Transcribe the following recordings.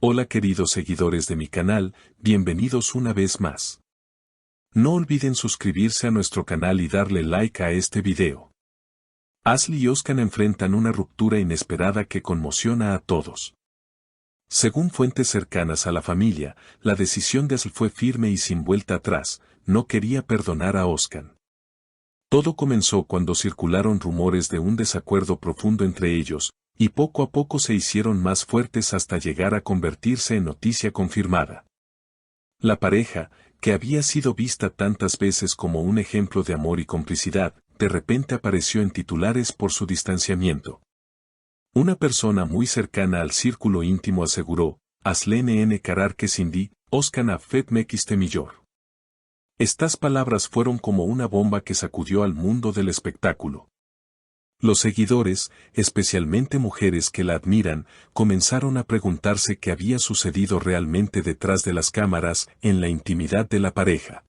Hola queridos seguidores de mi canal, bienvenidos una vez más. No olviden suscribirse a nuestro canal y darle like a este video. Ashley y Oscar enfrentan una ruptura inesperada que conmociona a todos. Según fuentes cercanas a la familia, la decisión de Ashley fue firme y sin vuelta atrás, no quería perdonar a Oscar. Todo comenzó cuando circularon rumores de un desacuerdo profundo entre ellos, y poco a poco se hicieron más fuertes hasta llegar a convertirse en noticia confirmada. La pareja, que había sido vista tantas veces como un ejemplo de amor y complicidad, de repente apareció en titulares por su distanciamiento. Una persona muy cercana al círculo íntimo aseguró, Aslene N. Karar que Cindy, Oscar a Fed Mekiste Millor. Estas palabras fueron como una bomba que sacudió al mundo del espectáculo. Los seguidores, especialmente mujeres que la admiran, comenzaron a preguntarse qué había sucedido realmente detrás de las cámaras, en la intimidad de la pareja.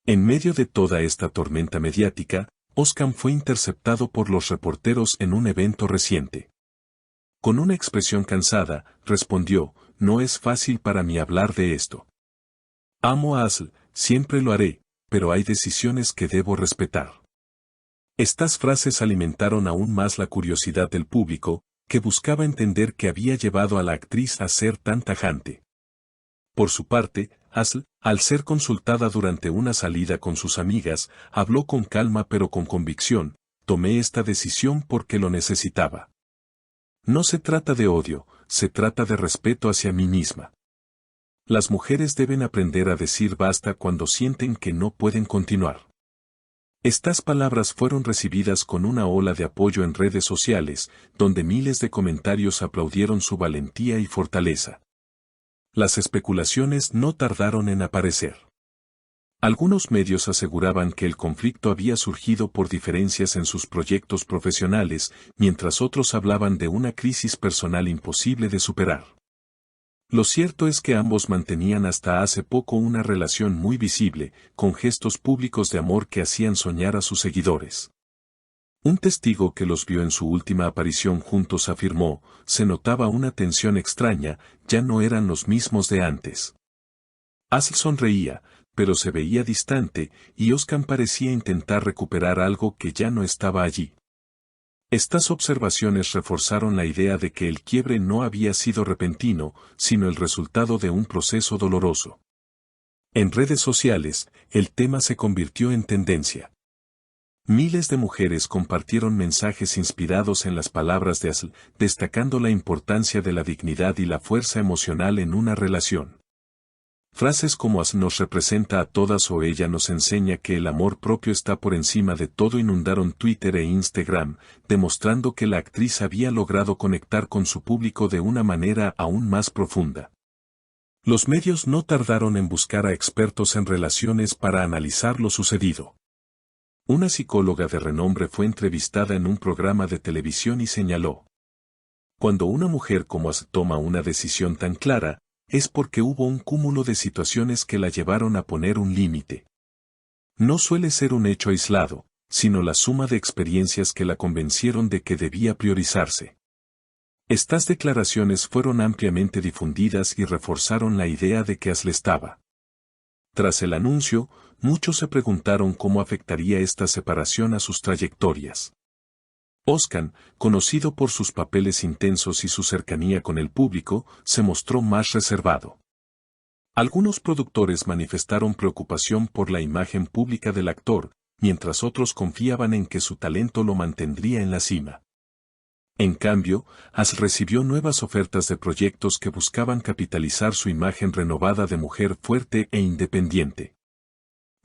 En medio de toda esta tormenta mediática, Oscar fue interceptado por los reporteros en un evento reciente. Con una expresión cansada, respondió, no es fácil para mí hablar de esto. Amo a Ashley, siempre lo haré, pero hay decisiones que debo respetar. Estas frases alimentaron aún más la curiosidad del público, que buscaba entender qué había llevado a la actriz a ser tan tajante. Por su parte, Ashley, al ser consultada durante una salida con sus amigas, habló con calma pero con convicción, tomé esta decisión porque lo necesitaba. No se trata de odio, se trata de respeto hacia mí misma. Las mujeres deben aprender a decir basta cuando sienten que no pueden continuar. Estas palabras fueron recibidas con una ola de apoyo en redes sociales, donde miles de comentarios aplaudieron su valentía y fortaleza. Las especulaciones no tardaron en aparecer. Algunos medios aseguraban que el conflicto había surgido por diferencias en sus proyectos profesionales, mientras otros hablaban de una crisis personal imposible de superar. Lo cierto es que ambos mantenían hasta hace poco una relación muy visible, con gestos públicos de amor que hacían soñar a sus seguidores. Un testigo que los vio en su última aparición juntos afirmó, se notaba una tensión extraña, ya no eran los mismos de antes. Ashley sonreía, pero se veía distante, y Oscar parecía intentar recuperar algo que ya no estaba allí. Estas observaciones reforzaron la idea de que el quiebre no había sido repentino, sino el resultado de un proceso doloroso. En redes sociales, el tema se convirtió en tendencia. Miles de mujeres compartieron mensajes inspirados en las palabras de Ashley, destacando la importancia de la dignidad y la fuerza emocional en una relación. Frases como Ashley nos representa a todas o ella nos enseña que el amor propio está por encima de todo inundaron Twitter e Instagram, demostrando que la actriz había logrado conectar con su público de una manera aún más profunda. Los medios no tardaron en buscar a expertos en relaciones para analizar lo sucedido. Una psicóloga de renombre fue entrevistada en un programa de televisión y señaló: cuando una mujer como Ashley toma una decisión tan clara, es porque hubo un cúmulo de situaciones que la llevaron a poner un límite. No suele ser un hecho aislado, sino la suma de experiencias que la convencieron de que debía priorizarse. Estas declaraciones fueron ampliamente difundidas y reforzaron la idea de que Ashley estaba. Tras el anuncio, muchos se preguntaron cómo afectaría esta separación a sus trayectorias. Oscar, conocido por sus papeles intensos y su cercanía con el público, se mostró más reservado. Algunos productores manifestaron preocupación por la imagen pública del actor, mientras otros confiaban en que su talento lo mantendría en la cima. En cambio, Ashley recibió nuevas ofertas de proyectos que buscaban capitalizar su imagen renovada de mujer fuerte e independiente.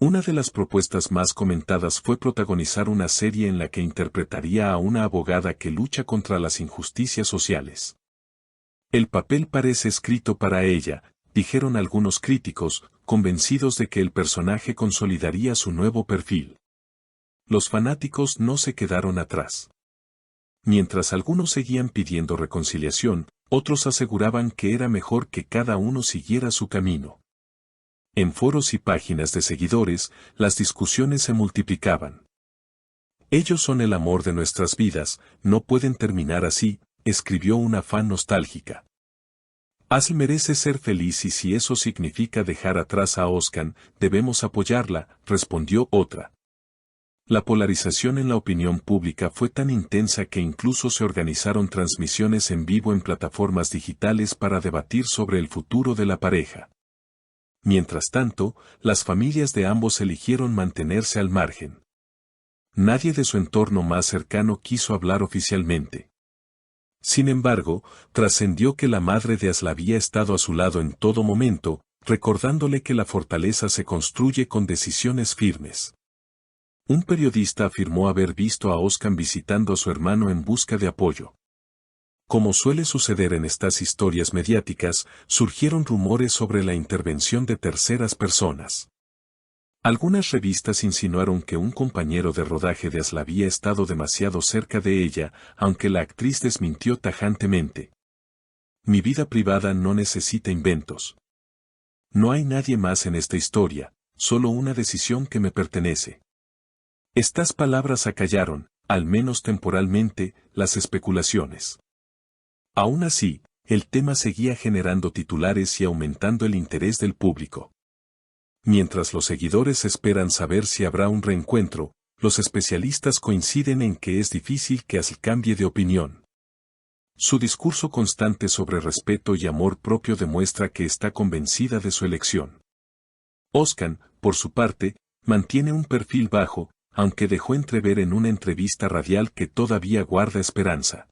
Una de las propuestas más comentadas fue protagonizar una serie en la que interpretaría a una abogada que lucha contra las injusticias sociales. El papel parece escrito para ella, dijeron algunos críticos, convencidos de que el personaje consolidaría su nuevo perfil. Los fanáticos no se quedaron atrás. Mientras algunos seguían pidiendo reconciliación, otros aseguraban que era mejor que cada uno siguiera su camino. En foros y páginas de seguidores, las discusiones se multiplicaban. Ellos son el amor de nuestras vidas, no pueden terminar así, escribió una fan nostálgica. Asl merece ser feliz y si eso significa dejar atrás a Özcan, debemos apoyarla, respondió otra. La polarización en la opinión pública fue tan intensa que incluso se organizaron transmisiones en vivo en plataformas digitales para debatir sobre el futuro de la pareja. Mientras tanto, las familias de ambos eligieron mantenerse al margen. Nadie de su entorno más cercano quiso hablar oficialmente. Sin embargo, trascendió que la madre de Asl había estado a su lado en todo momento, recordándole que la fortaleza se construye con decisiones firmes. Un periodista afirmó haber visto a Özcan visitando a su hermano en busca de apoyo. Como suele suceder en estas historias mediáticas, surgieron rumores sobre la intervención de terceras personas. Algunas revistas insinuaron que un compañero de rodaje de Asl había estado demasiado cerca de ella, aunque la actriz desmintió tajantemente. Mi vida privada no necesita inventos. No hay nadie más en esta historia, solo una decisión que me pertenece. Estas palabras acallaron, al menos temporalmente, las especulaciones. Aún así, el tema seguía generando titulares y aumentando el interés del público. Mientras los seguidores esperan saber si habrá un reencuentro, los especialistas coinciden en que es difícil que Asl cambie de opinión. Su discurso constante sobre respeto y amor propio demuestra que está convencida de su elección. Özcan, por su parte, mantiene un perfil bajo, aunque dejó entrever en una entrevista radial que todavía guarda esperanza.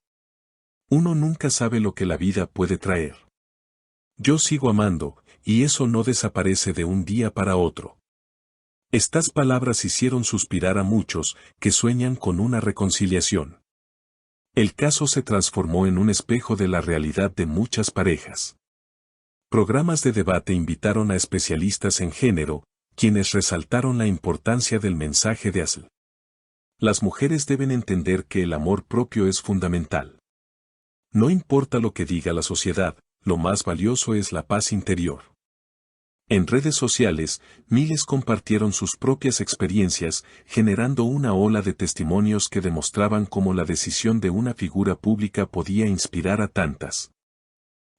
Uno nunca sabe lo que la vida puede traer. Yo sigo amando, y eso no desaparece de un día para otro. Estas palabras hicieron suspirar a muchos que sueñan con una reconciliación. El caso se transformó en un espejo de la realidad de muchas parejas. Programas de debate invitaron a especialistas en género, quienes resaltaron la importancia del mensaje de Asl. Las mujeres deben entender que el amor propio es fundamental. No importa lo que diga la sociedad, lo más valioso es la paz interior. En redes sociales, miles compartieron sus propias experiencias, generando una ola de testimonios que demostraban cómo la decisión de una figura pública podía inspirar a tantas.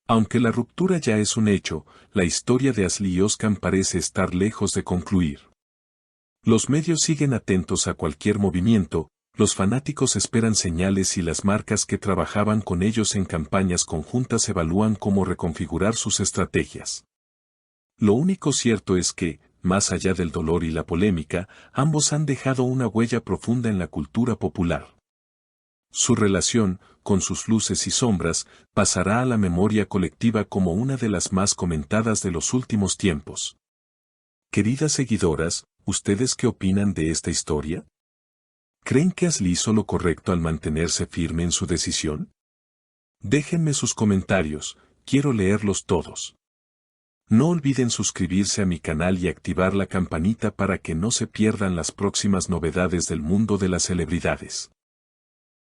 Aunque la ruptura ya es un hecho, la historia de Asl y Özcan parece estar lejos de concluir. Los medios siguen atentos a cualquier movimiento, los fanáticos esperan señales y las marcas que trabajaban con ellos en campañas conjuntas evalúan cómo reconfigurar sus estrategias. Lo único cierto es que, más allá del dolor y la polémica, ambos han dejado una huella profunda en la cultura popular. Su relación, con sus luces y sombras, pasará a la memoria colectiva como una de las más comentadas de los últimos tiempos. Queridas seguidoras, ¿ustedes qué opinan de esta historia? ¿Creen que Asl hizo lo correcto al mantenerse firme en su decisión? Déjenme sus comentarios, quiero leerlos todos. No olviden suscribirse a mi canal y activar la campanita para que no se pierdan las próximas novedades del mundo de las celebridades.